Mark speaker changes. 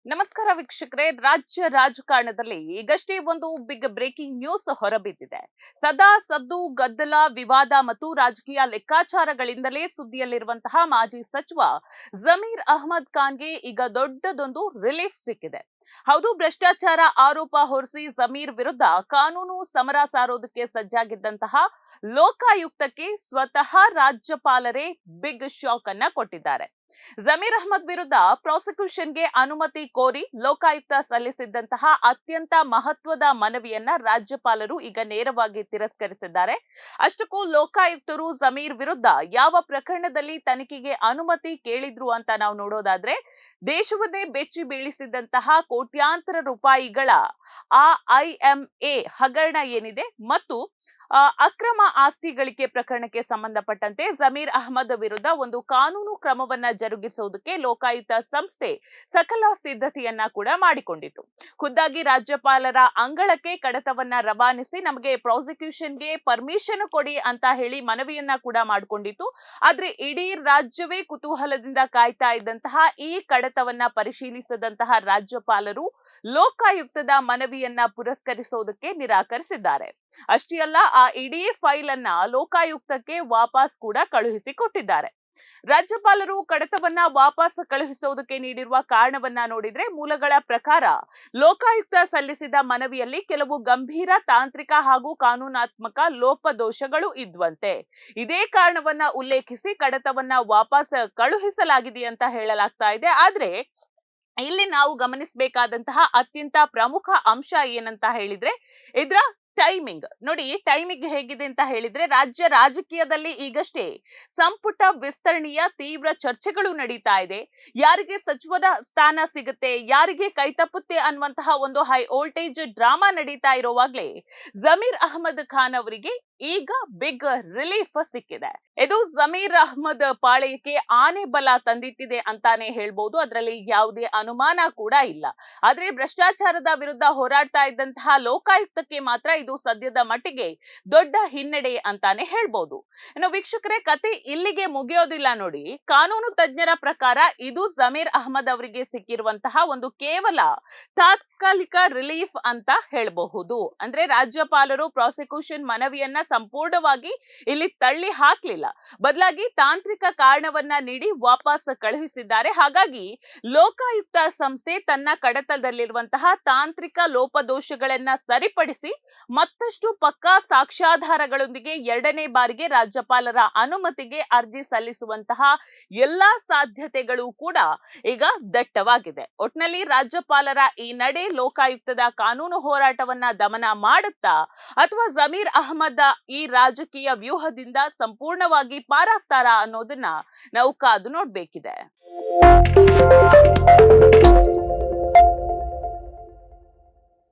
Speaker 1: ನಮಸ್ಕಾರ ವೀಕ್ಷಕರೇ. ರಾಜ್ಯ ರಾಜಕಾರಣದಲ್ಲಿ ಈಗಷ್ಟೇ ಒಂದು ಬಿಗ್ ಬ್ರೇಕಿಂಗ್ ನ್ಯೂಸ್ ಹೊರಬಿದ್ದಿದೆ. ಸದಾ ಸದ್ದು, ಗದ್ದಲ, ವಿವಾದ ಮತ್ತು ರಾಜಕೀಯ ಲೆಕ್ಕಾಚಾರಗಳಿಂದಲೇ ಸುದ್ದಿಯಲ್ಲಿರುವಂತಹ ಮಾಜಿ ಸಚಿವ ಜಮೀರ್ ಅಹ್ಮದ್ ಖಾನ್ಗೆ ಈಗ ದೊಡ್ಡದೊಂದು ರಿಲೀಫ್ ಸಿಕ್ಕಿದೆ. ಹೌದು, ಭ್ರಷ್ಟಾಚಾರ ಆರೋಪ ಹೊರಿಸಿ ಜಮೀರ್ ವಿರುದ್ಧ ಕಾನೂನು ಸಮರ ಸಾರೋದಕ್ಕೆ ಸಜ್ಜಾಗಿದ್ದಂತಹ ಲೋಕಾಯುಕ್ತಕ್ಕೆ ಸ್ವತಃ ರಾಜ್ಯಪಾಲರೇ ಬಿಗ್ ಶಾಕ್ ಅನ್ನ ಕೊಟ್ಟಿದ್ದಾರೆ. ಜಮೀರ್ ಅಹ್ಮದ್ ವಿರುದ್ಧ ಪ್ರಾಸಿಕ್ಯೂಷನ್ಗೆ ಅನುಮತಿ ಕೋರಿ ಲೋಕಾಯುಕ್ತ ಸಲ್ಲಿಸಿದ್ದಂತಹ ಅತ್ಯಂತ ಮಹತ್ವದ ಮನವಿಯನ್ನ ರಾಜ್ಯಪಾಲರು ಈಗ ನೇರವಾಗಿ ತಿರಸ್ಕರಿಸಿದ್ದಾರೆ. ಅಷ್ಟಕ್ಕೂ ಲೋಕಾಯುಕ್ತರು ಜಮೀರ್ ವಿರುದ್ಧ ಯಾವ ಪ್ರಕರಣದಲ್ಲಿ ತನಿಖೆಗೆ ಅನುಮತಿ ಕೇಳಿದ್ರು ಅಂತ ನಾವು ನೋಡೋದಾದ್ರೆ, ದೇಶವನ್ನೇ ಬೆಚ್ಚಿ ಬೀಳಿಸಿದಂತಹ ಕೋಟ್ಯಾಂತರ ರೂಪಾಯಿಗಳ IMA ಹಗರಣ ಏನಿದೆ ಮತ್ತು ಅಕ್ರಮ ಆಸ್ತಿ ಗಳಿಕೆ ಪ್ರಕರಣಕ್ಕೆ ಸಂಬಂಧಪಟ್ಟಂತೆ ಜಮೀರ್ ಅಹ್ಮದ್ ವಿರುದ್ಧ ಒಂದು ಕಾನೂನು ಕ್ರಮವನ್ನ ಜರುಗಿಸುವುದಕ್ಕೆ ಲೋಕಾಯುಕ್ತ ಸಂಸ್ಥೆ ಸಕಲ ಸಿದ್ಧತೆಯನ್ನ ಕೂಡ ಮಾಡಿಕೊಂಡಿತ್ತು. ಖುದ್ದಾಗಿ ರಾಜ್ಯಪಾಲರ ಅಂಗಳಕ್ಕೆ ಕಡತವನ್ನ ರವಾನಿಸಿ ನಮಗೆ ಪ್ರಾಸಿಕ್ಯೂಷನ್ಗೆ ಪರ್ಮಿಷನ್ ಕೊಡಿ ಅಂತ ಹೇಳಿ ಮನವಿಯನ್ನ ಕೂಡ ಮಾಡಿಕೊಂಡಿತ್ತು. ಆದ್ರೆ ಇಡೀ ರಾಜ್ಯವೇ ಕುತೂಹಲದಿಂದ ಕಾಯ್ತಾ ಇದ್ದಂತಹ ಈ ಕಡತವನ್ನ ಪರಿಶೀಲಿಸಿದಂತಹ ರಾಜ್ಯಪಾಲರು ಲೋಕಾಯುಕ್ತದ ಮನವಿಯನ್ನ ಪುರಸ್ಕರಿಸುವುದಕ್ಕೆ ನಿರಾಕರಿಸಿದ್ದಾರೆ. ಅಷ್ಟೇ ಅಲ್ಲ, ಆ ಇಡೀ ಫೈಲ್ ಅನ್ನ ಲೋಕಾಯುಕ್ತಕ್ಕೆ ವಾಪಸ್ ಕೂಡ ಕಳುಹಿಸಿಕೊಟ್ಟಿದ್ದಾರೆ. ರಾಜ್ಯಪಾಲರು ಕಡತವನ್ನ ವಾಪಸ್ ಕಳುಹಿಸುವುದಕ್ಕೆ ನೀಡಿರುವ ಕಾರಣವನ್ನ ನೋಡಿದ್ರೆ, ಮೂಲಗಳ ಪ್ರಕಾರ ಲೋಕಾಯುಕ್ತ ಸಲ್ಲಿಸಿದ ಮನವಿಯಲ್ಲಿ ಕೆಲವು ಗಂಭೀರ ತಾಂತ್ರಿಕ ಹಾಗೂ ಕಾನೂನಾತ್ಮಕ ಲೋಪದೋಷಗಳು ಇದ್ವಂತೆ. ಇದೇ ಕಾರಣವನ್ನ ಉಲ್ಲೇಖಿಸಿ ಕಡತವನ್ನ ವಾಪಸ್ ಕಳುಹಿಸಲಾಗಿದೆ ಅಂತ ಹೇಳಲಾಗ್ತಾ ಇದೆ. ಆದ್ರೆ ಇಲ್ಲಿ ನಾವು ಗಮನಿಸಬೇಕಾದಂತಹ ಅತ್ಯಂತ ಪ್ರಮುಖ ಅಂಶ ಏನಂತ ಹೇಳಿದ್ರೆ, ಇದರ ಟೈಮಿಂಗ್ ನೋಡಿ. ಟೈಮಿಂಗ್ ಹೇಗಿದೆ ಅಂತ ಹೇಳಿದ್ರೆ, ರಾಜ್ಯ ರಾಜಕೀಯದಲ್ಲಿ ಈಗಷ್ಟೇ ಸಂಪುಟ ವಿಸ್ತರಣೆಯ ತೀವ್ರ ಚರ್ಚೆಗಳು ನಡೀತಾ ಇದೆ. ಯಾರಿಗೆ ಸಚಿವರ ಸ್ಥಾನ ಸಿಗುತ್ತೆ, ಯಾರಿಗೆ ಕೈತಪ್ಪುತ್ತೆ ಅನ್ನುವಂತಹ ಒಂದು ಹೈ ವೋಲ್ಟೇಜ್ ಡ್ರಾಮಾ ನಡೀತಾ ಇರುವಾಗ್ಲೇ ಜಮೀರ್ ಅಹ್ಮದ್ ಖಾನ್ ಅವರಿಗೆ ಈಗ ಬಿಗ್ ರಿಲೀಫ್ ಸಿಕ್ಕಿದೆ. ಇದು ಜಮೀರ್ ಅಹ್ಮದ್ ಪಾಳೆಯಕ್ಕೆ ಆನೆ ಬಲ ತಂದಿಟ್ಟಿದೆ ಅಂತಾನೆ ಹೇಳ್ಬಹುದು. ಅದರಲ್ಲಿ ಯಾವುದೇ ಅನುಮಾನ ಕೂಡ ಇಲ್ಲ. ಆದ್ರೆ ಭ್ರಷ್ಟಾಚಾರದ ವಿರುದ್ಧ ಹೋರಾಡ್ತಾ ಇದ್ದಂತಹ ಲೋಕಾಯುಕ್ತಕ್ಕೆ ಮಾತ್ರ ಇದು ಸದ್ಯದ ಮಟ್ಟಿಗೆ ದೊಡ್ಡ ಹಿನ್ನಡೆ ಅಂತಾನೆ ಹೇಳ್ಬಹುದು. ಇನ್ನು ವೀಕ್ಷಕರೇ, ಕತೆ ಇಲ್ಲಿಗೆ ಮುಗಿಯೋದಿಲ್ಲ ನೋಡಿ. ಕಾನೂನು ತಜ್ಞರ ಪ್ರಕಾರ ಇದು ಜಮೀರ್ ಅಹ್ಮದ್ ಅವರಿಗೆ ಸಿಕ್ಕಿರುವಂತಹ ಒಂದು ಕೇವಲ ತಾತ್ಕಾಲಿಕ ರಿಲೀಫ್ ಅಂತ ಹೇಳಬಹುದು. ಅಂದ್ರೆ ರಾಜ್ಯಪಾಲರು ಪ್ರಾಸಿಕ್ಯೂಷನ್ ಮನವಿಯನ್ನ ಸಂಪೂರ್ಣವಾಗಿ ಇಲ್ಲಿ ತಳ್ಳಿ ಹಾಕ್ಲಿಲ್ಲ, ಬದಲಾಗಿ ತಾಂತ್ರಿಕ ಕಾರಣವನ್ನ ನೀಡಿ ವಾಪಸ್ ಕಳುಹಿಸಿದ್ದಾರೆ. ಹಾಗಾಗಿ ಲೋಕಾಯುಕ್ತ ಸಂಸ್ಥೆ ತನ್ನ ಕಡತದಲ್ಲಿರುವಂತಹ ತಾಂತ್ರಿಕ ಲೋಪದೋಷಗಳನ್ನ ಸರಿಪಡಿಸಿ ಮತ್ತಷ್ಟು ಪಕ್ಕಾ ಸಾಕ್ಷ್ಯಾಧಾರಗಳೊಂದಿಗೆ ಎರಡನೇ ಬಾರಿಗೆ ರಾಜ್ಯಪಾಲರ ಅನುಮತಿಗೆ ಅರ್ಜಿ ಸಲ್ಲಿಸುವಂತಹ ಎಲ್ಲಾ ಸಾಧ್ಯತೆಗಳು ಕೂಡ ಈಗ ದಟ್ಟವಾಗಿದೆ. ಒಟ್ನಲ್ಲಿ ರಾಜ್ಯಪಾಲರ ಈ ನಡೆ ಲೋಕಾಯುಕ್ತದ ಕಾನೂನು ಹೋರಾಟವನ್ನ ದಮನ ಮಾಡುತ್ತಾ ಅಥವಾ ಜಮೀರ್ ಅಹ್ಮದ್ ಈ ರಾಜಕೀಯ ವ್ಯೂಹದಿಂದ ಸಂಪೂರ್ಣವಾಗಿ ಪಾರಾಗ್ತಾರಾ ಅನ್ನೋದನ್ನ ನಾವು ಕಾದು ನೋಡ್ಬೇಕಿದೆ.